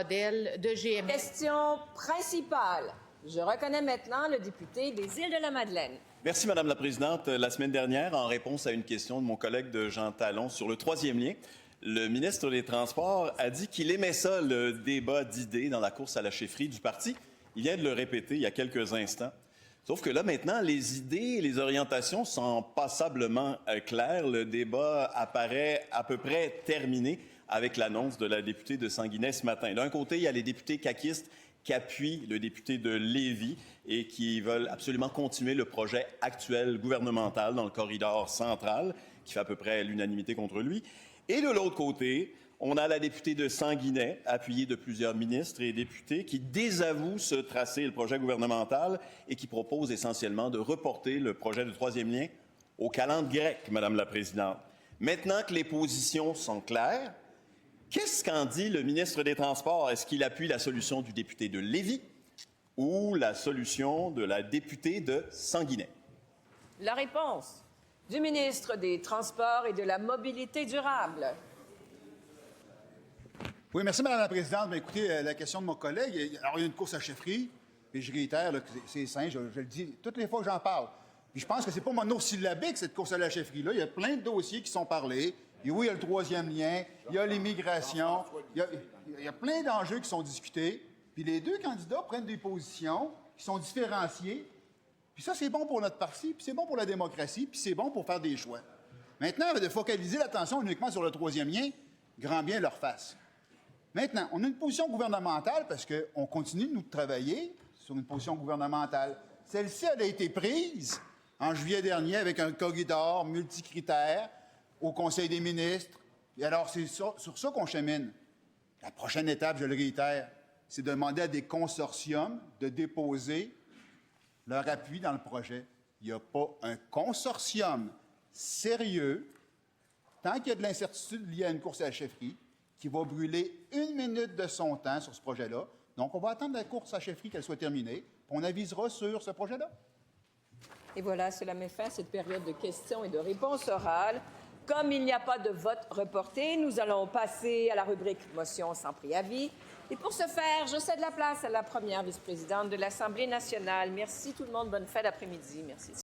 modèle de GMS. Question principale. Je reconnais maintenant le député des Îles-de-la-Madeleine. Merci, Madame la Présidente. La semaine dernière, en réponse à une question de mon collègue de Jean Talon sur le troisième lien, le ministre des Transports a dit qu'il aimait ça, le débat d'idées dans la course à la chefferie du parti. Il vient de le répéter il y a quelques instants. Sauf que là, maintenant, les idées et les orientations sont passablement claires. Le débat apparaît à peu près terminé avec l'annonce de la députée de Sanguinet ce matin. D'un côté, il y a les députés caquistes qui appuient le député de Lévis et qui veulent absolument continuer le projet actuel gouvernemental dans le corridor central, qui fait à peu près l'unanimité contre lui. Et de l'autre côté, on a la députée de Sanguinet, appuyée de plusieurs ministres et députés, qui désavoue ce tracé et le projet gouvernemental et qui propose essentiellement de reporter le projet de troisième lien au calendrier grec, Madame la Présidente. Maintenant que les positions sont claires, qu'est-ce qu'en dit le ministre des Transports? Est-ce qu'il appuie la solution du député de Lévis ou la solution de la députée de Sanguinet? La réponse du ministre des Transports et de la Mobilité durable. Oui, merci, Mme la Présidente. Mais écoutez, la question de mon collègue, alors il y a une course à chefferie, et je réitère, là, que c'est simple, je le dis toutes les fois que j'en parle. Puis je pense que c'est pas monosyllabique, cette course à la chefferie-là. Il y a plein de dossiers qui sont parlés. Et oui, il y a le troisième lien, il y a l'immigration, il y a plein d'enjeux qui sont discutés. Puis les deux candidats prennent des positions qui sont différenciées. Puis ça, c'est bon pour notre parti, puis c'est bon pour la démocratie, puis c'est bon pour faire des choix. Maintenant, de focaliser l'attention uniquement sur le troisième lien, grand bien leur fasse. Maintenant, on a une position gouvernementale parce qu'on continue de nous travailler sur une position gouvernementale. Celle-ci, elle a été prise en juillet dernier avec un corridor multicritère au Conseil des ministres. Et alors, c'est sur ça qu'on chemine. La prochaine étape, je le réitère, c'est de demander à des consortiums de déposer leur appui dans le projet. Il n'y a pas un consortium sérieux, tant qu'il y a de l'incertitude liée à une course à la chefferie, qui va brûler 1 minute de son temps sur ce projet-là. Donc, on va attendre la course à la chefferie qu'elle soit terminée, puis on avisera sur ce projet-là. Et voilà, cela met fin à cette période de questions et de réponses orales. Comme il n'y a pas de vote reporté, nous allons passer à la rubrique motion sans préavis. Et pour ce faire, je cède la place à la première vice-présidente de l'Assemblée nationale. Merci tout le monde. Bonne fin d'après-midi. Merci.